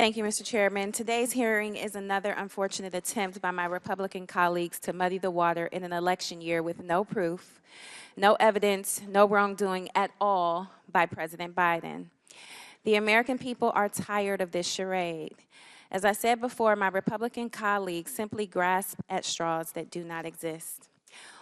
Thank you, Mr. Chairman. Today's hearing is another unfortunate attempt by my Republican colleagues to muddy the water in an election year with no proof, no evidence, no wrongdoing at all by President Biden. The American people are tired of this charade. As I said before, my Republican colleagues simply grasp at straws that do not exist.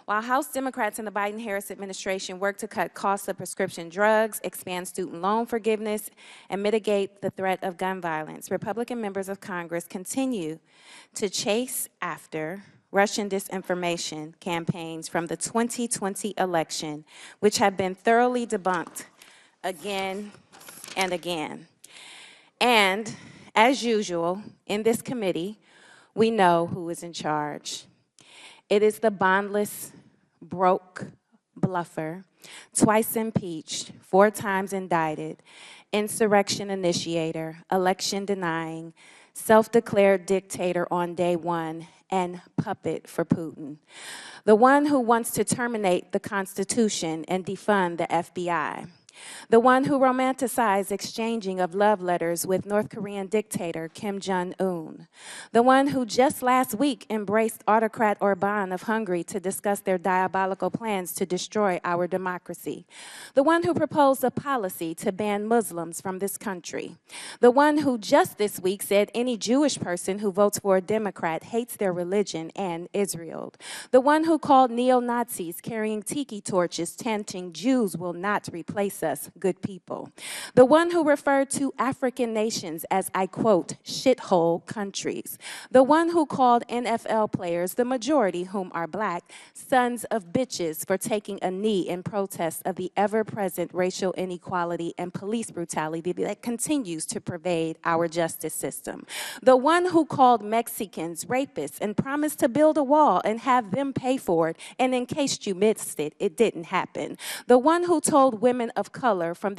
While House Democrats in the Biden-Harris administration work to cut costs of prescription drugs, expand student loan forgiveness, and mitigate the threat of gun violence, Republican members of Congress continue to chase after Russian disinformation campaigns from the 2020 election, which have been thoroughly debunked again and again. And, as usual, in this committee, we know who is in charge. It is the bondless, broke bluffer, twice impeached, 4 times indicted, insurrection initiator, election denying, self-declared dictator on day one, and puppet for Putin. The one who wants to terminate the Constitution and defund the FBI. The one who romanticized exchanging of love letters with North Korean dictator Kim Jong-un. The one who just last week embraced autocrat Orban of Hungary to discuss their diabolical plans to destroy our democracy. The one who proposed a policy to ban Muslims from this country. The one who just this week said any Jewish person who votes for a Democrat hates their religion and Israel. The one who called neo-Nazis carrying tiki torches chanting Jews will not replace us, good people. The one who referred to African nations as, I quote, shithole countries. The one who called NFL players, the majority whom are black, sons of bitches for taking a knee in protest of the ever-present racial inequality and police brutality that continues to pervade our justice system. The one who called Mexicans rapists and promised to build a wall and have them pay for it, and in case you missed it, it didn't happen. The one who told women of color from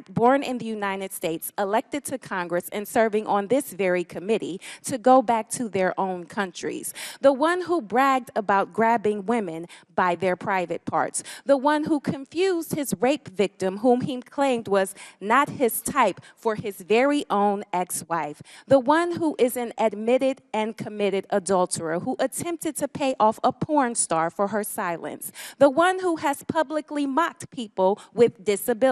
born in the United States, elected to Congress and serving on this very committee, to go back to their own countries. The one who bragged about grabbing women by their private parts. The one who confused his rape victim, whom he claimed was not his type, for his very own ex-wife. The one who is an admitted and committed adulterer who attempted to pay off a porn star for her silence. The one who has publicly mocked people with disabilities.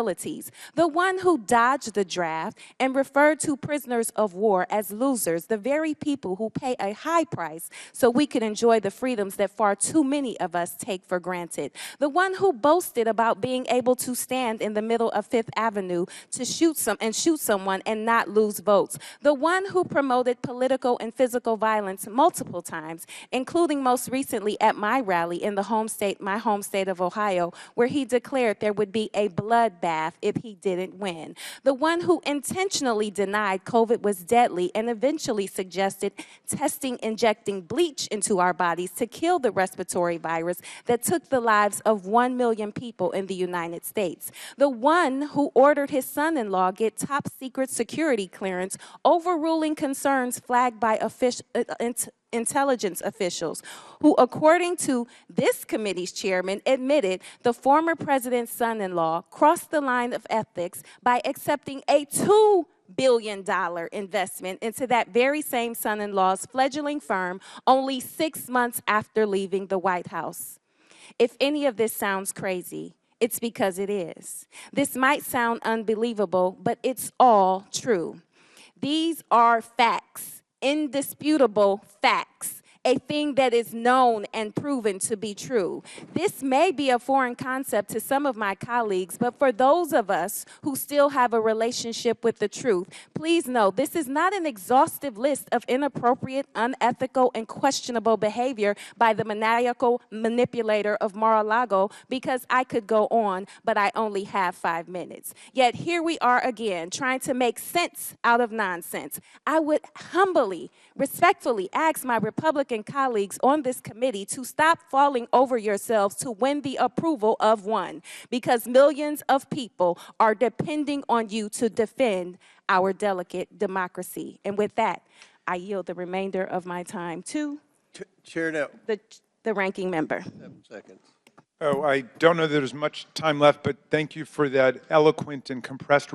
The one who dodged the draft and referred to prisoners of war as losers, the very people who pay a high price so we can enjoy the freedoms that far too many of us take for granted. The one who boasted about being able to stand in the middle of Fifth Avenue to shoot someone and not lose votes. The one who promoted political and physical violence multiple times, including most recently at my rally in my home state of Ohio, where he declared there would be a bloodbath if he didn't win. The one who intentionally denied COVID was deadly and eventually suggested injecting bleach into our bodies to kill the respiratory virus that took the lives of 1 million people in the United States. The one who ordered his son-in-law get top secret security clearance, overruling concerns flagged by intelligence officials, who, according to this committee's chairman, admitted the former president's son-in-law crossed the line of ethics by accepting a $2 billion investment into that very same son-in-law's fledgling firm only 6 months after leaving the White House. If any of this sounds crazy, it's because it is. This might sound unbelievable, but it's all true. These are facts. Indisputable facts, a thing that is known and proven to be true. This may be a foreign concept to some of my colleagues, but for those of us who still have a relationship with the truth, please know this is not an exhaustive list of inappropriate, unethical, and questionable behavior by the maniacal manipulator of Mar-a-Lago, because I could go on, but I only have 5 minutes. Yet here we are again, trying to make sense out of nonsense. I would humbly, respectfully ask my Republican colleagues on this committee to stop falling over yourselves to win the approval of one, because millions of people are depending on you to defend our delicate democracy. And with that, I yield the remainder of my time to Chair now. The ranking member. 7 seconds. Oh, I don't know that there's much time left, but thank you for that eloquent and compressed